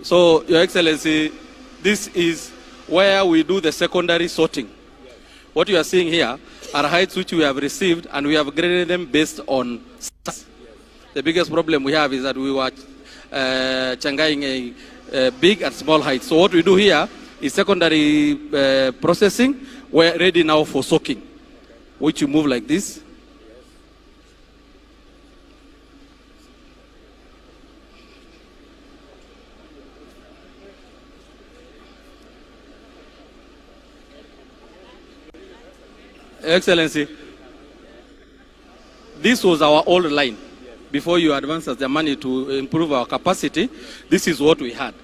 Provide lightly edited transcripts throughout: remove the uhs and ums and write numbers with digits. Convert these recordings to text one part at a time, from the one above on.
So, Your Excellency, this is where we do the secondary sorting. What you are seeing here are heights which we have received, and we have graded them based on size. The biggest problem we have is that we were changaing a big and small heights. So what we do here is secondary processing. We're ready now for soaking, which you move like this. Excellency, this was our old line. Before you advance us the money to improve our capacity, this is what we had.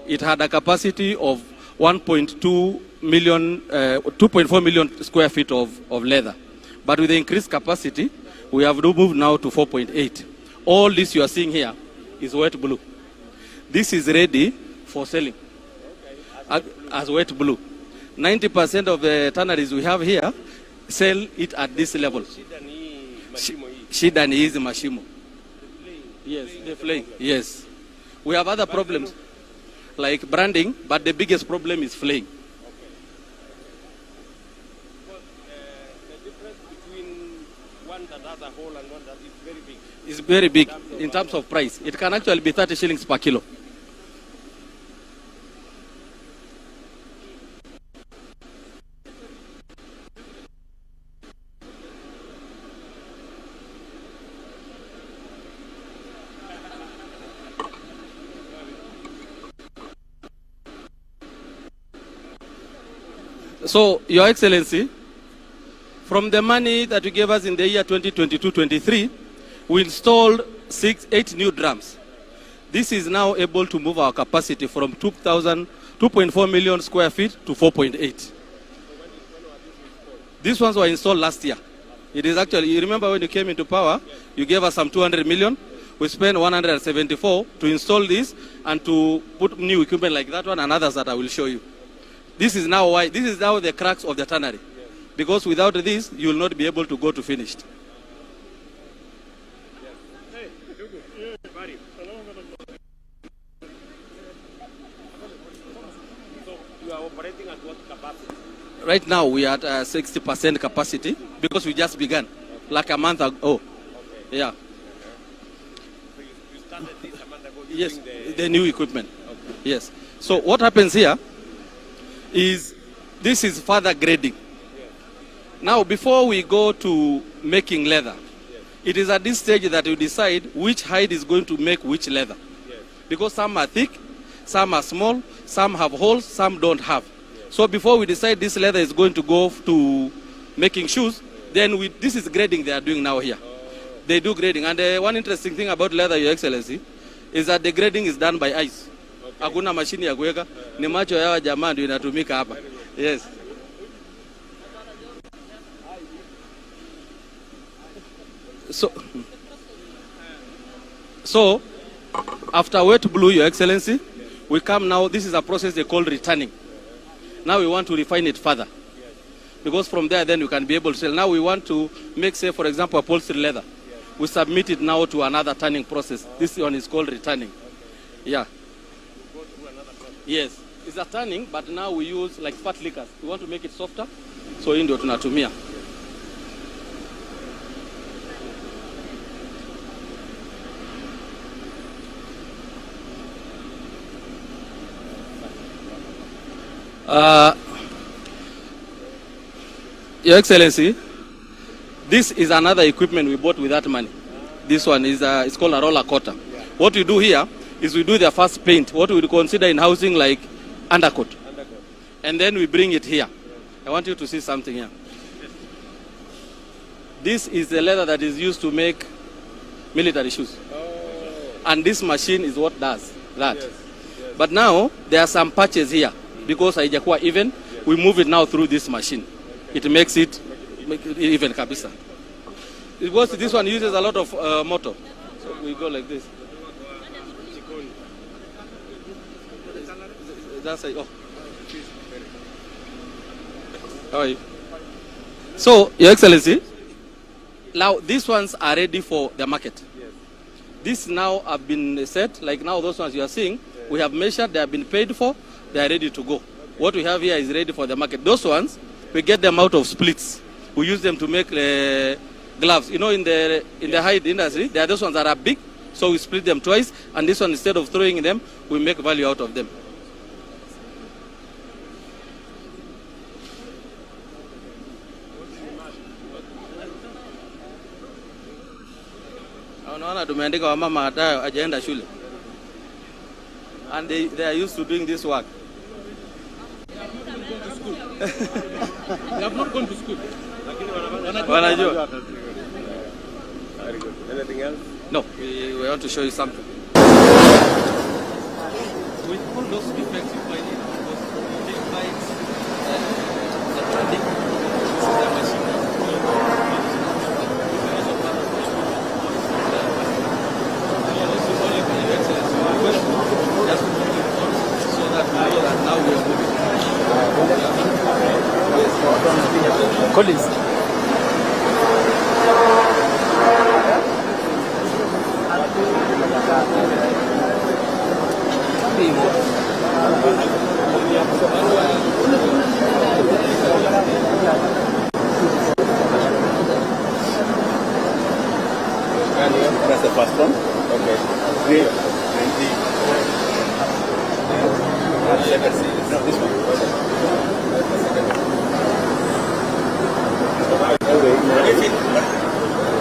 It had a capacity of 1.2 million, 2.4 million square feet of leather. But with the increased capacity, we have moved now to 4.8. All this you are seeing here is wet blue. This is ready for selling as wet blue. 90% of the tanneries we have here sell it at this level. Shida ni hizi mashimo. Yes, the flaying. Yes. We have other problems like branding, but the biggest problem is flaying. The difference between one that has a hole and one that is very big. It's very big in terms of price. It can actually be 30 shillings per kilo. So, Your Excellency, from the money that you gave us in the year 2022-23, we installed 8 new drums. This is now able to move our capacity from 2.4 million square feet to 4.8. These ones were installed last year. It is actually, you remember when you came into power, you gave us some 200 million. We spent 174 to install this and to put new equipment like that one and others that I will show you. This is now the crux of the tannery. Yes. Because without this, you will not be able to go to finished. Yes. So you are operating at what capacity? Right now we are at 60% capacity because we just began like a month ago. Okay. Yeah. So you started this a month ago Yes, using the new equipment. Okay. Yes. So what happens here is this is further grading. Yes. Now, before we go to making leather, Yes. it is at this stage that you decide which hide is going to make which leather. Yes. Because some are thick, some are small, some have holes, some don't have. Yes. So before we decide this leather is going to go to making shoes, then this is grading they are doing now here. They do grading. And one interesting thing about leather, Your Excellency, is that the grading is done by eyes. Hakuna mashini ya kuweka, ni macho ya jamaa ndio inatumika hapa. Yes. So after wet blue, Your Excellency, we come now, this is a process they call returning. Now we want to refine it further. Because from there then you can be able to sell. Now we want to make, say for example, upholstery leather. We submit it now to another turning process. This one is called returning. Yeah. Yes, it's a turning, but now we use like fat liquors. We want to make it softer, so hii ndio tunatumia. Your Excellency, this is another equipment we bought with that money. This one is it's called a roller cutter. What we do here is we do the first paint, what we would consider in housing like undercoat. And then we bring it here. I want you to see something here. This is the leather that is used to make military shoes. And this machine is what does that. Yes. Yes. But now there are some patches here because haijakuwa even. Yes. We move it now through this machine. Okay. It makes it even kabisa. Because this one uses a lot of motor. So we go like this. That's it. Oh. How are you? So, Your Excellency, now these ones are ready for the market. Yes. These now have been set, like now those ones you are seeing, yes. We have measured, they have been paid for, they are ready to go. What we have here is ready for the market. Those ones, we get them out of splits. We use them to make gloves. You know, in the hide industry, there are those ones that are big, so we split them twice, and this one, instead of throwing them, we make value out of them. Unaona tumeandika wamama hata hajaenda shule. And they are used to doing this work. They have not gone to school. Wanajua. Very good. Anything else? No, we want to show you something. With all those defects you find in those big bikes, the trending, this is the machine. Collins. That's the first one. Okay. 390. No, this one.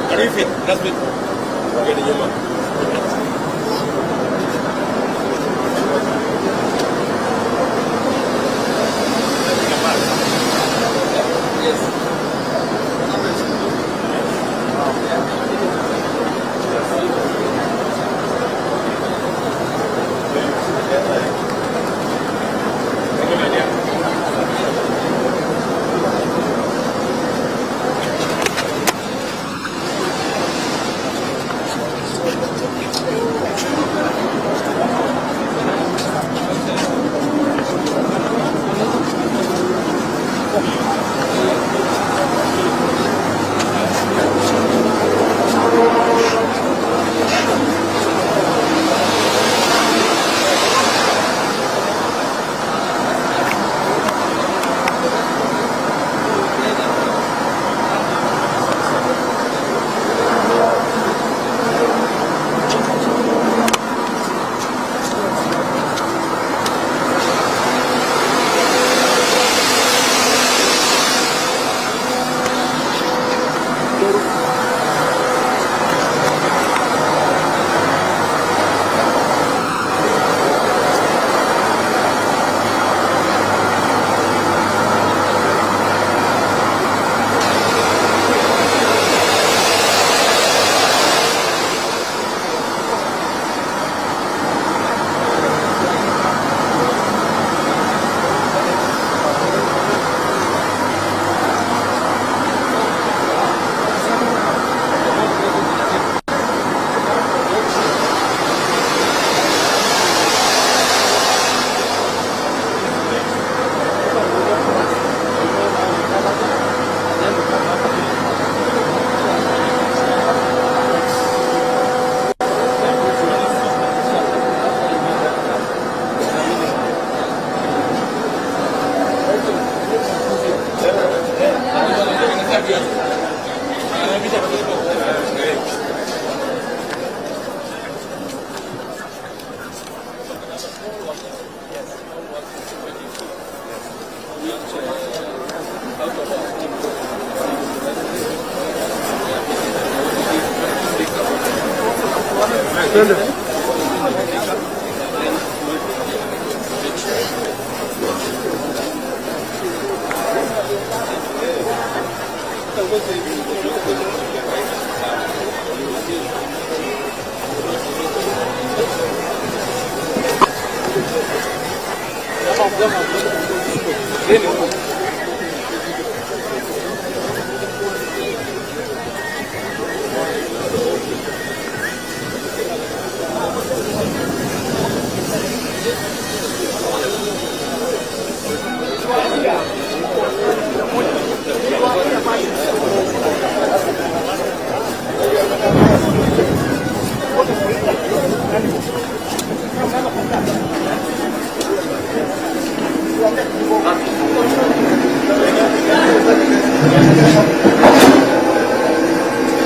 Can you fit? That's it. Get in your mouth.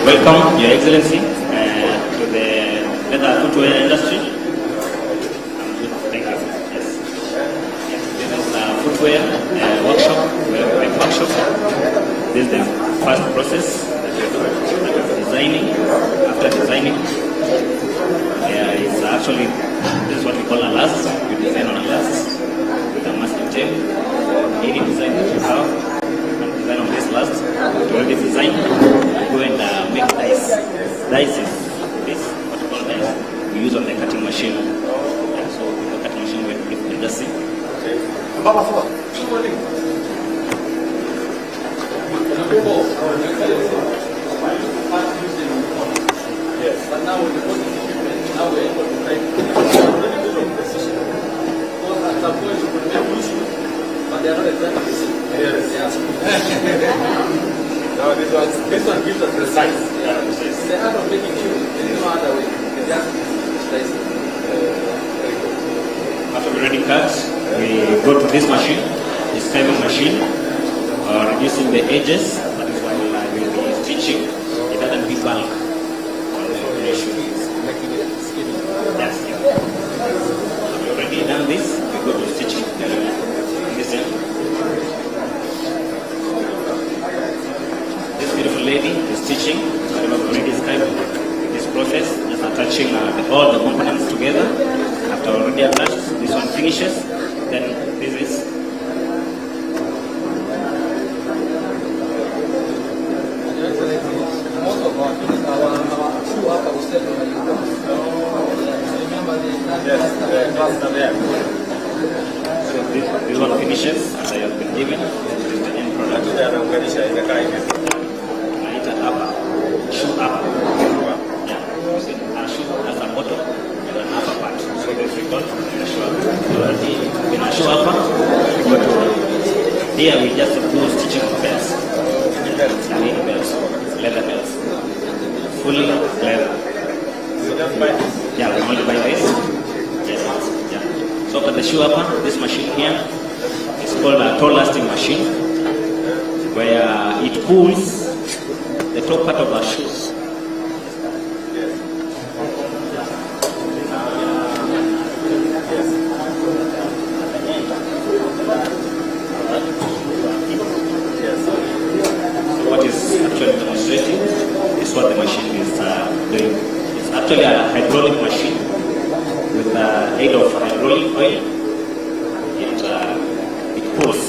Welcome, Your Excellency, to the leather footwear industry. Thank you. Yes. This is a footwear workshop. This is the first process that you do. Designing. After designing, it's actually, this is what we call a last. You design on a last with a masking tape. Any design that you have, design on this last. You already designed. Go and make dice. Dice is this, what we call dice. We use on the cutting machine. So with the cutting machine, we just see. Yes, but now with the now we're able to take precision. Because at some point you could make issue, but they are not exactly the same. Yes. No, this one gives us the size. Yeah. The art of making shoes, there is no other way. Just slice it. After we already cut, we go to this machine, this carving machine, reducing the edges. That is why we will be stitching. It doesn't be bulk. Yes. Have you already done this? We go to stitching. Listen. This beautiful lady is stitching. I have already described this process, just attaching all the components together. After already attached, this one finishes. Then this is. Most of our shoe upper was set on the remember So this one finishes as I have been given. This is the end product. Upper, shoe upper. Yeah. You see, a shoe has a bottom and an upper part. So this we call a shoe upper. In a shoe upper, we go to here we just do stitching of belts. Leather belts. Fully leather. Yeah, we only buy this. Yes. Yeah. So for the shoe upper, this machine here is called a toe lasting machine, where it pulls the top part of our shoes. So what is actually demonstrating is what the machine is doing. It's actually a hydraulic machine with the aid of hydraulic oil. It pulls.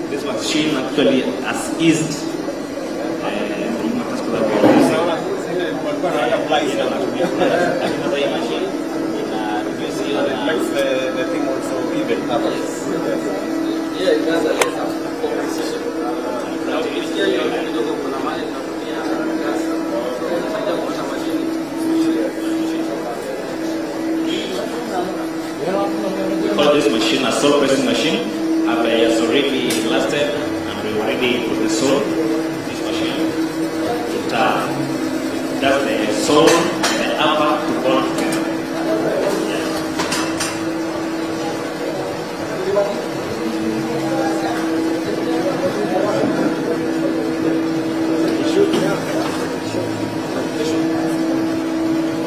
This machine actually has eased the thing also even. Yeah, it has a lesser for precision. Now, here you are going to go for the money and gas. We call this machine a sole pressing machine. After it has already lasted and we already put the sole, this machine, it does the sole and the upper to bond together.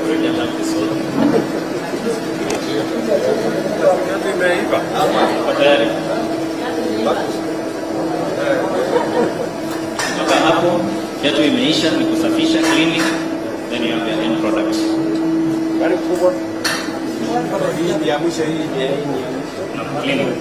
Already attached the sole. Kutoka hapo kiatu imeisha, ni kusafisha, cleaning, then you have your end product. No, cleaning.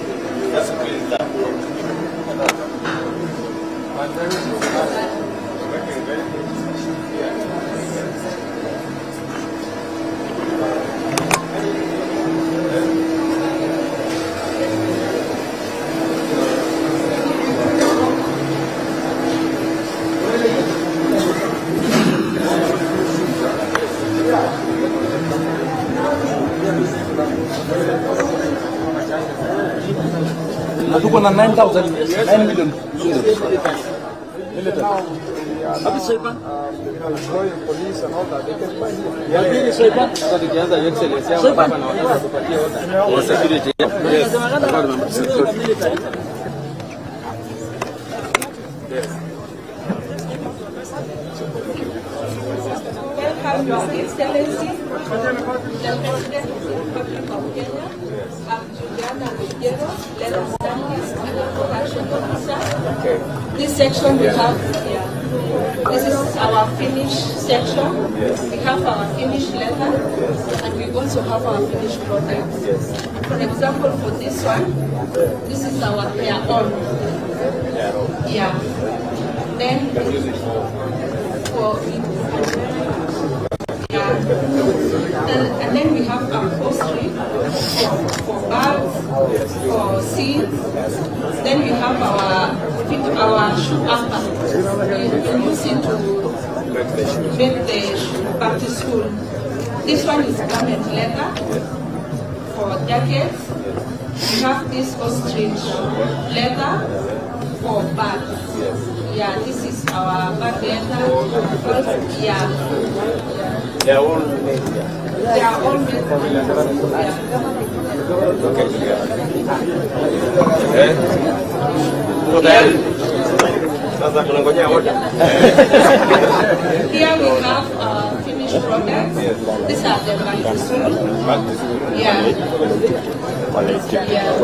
na tuko na 9 million shillings. employing police and all that. They can find you. Welcome, Your Excellency, the President of the Republic of Kenya, Juliana Lugero, let us stand this production officer. This section we have here. This is our finished section. We have our finished leather, and we also have our finished products. For example, for this one, this is our hair on. Yeah. Then for and then we have upholstery for bags, for seats. Then we have our shoe upper. We use it to make the shoe back to school. This one is garment leather for jackets. We have this ostrich leather for bags. Yeah, this is our bag leather. Yeah. They are all made here. They are all made. Here we have finished products. These are the back to school. Yeah. Yeah.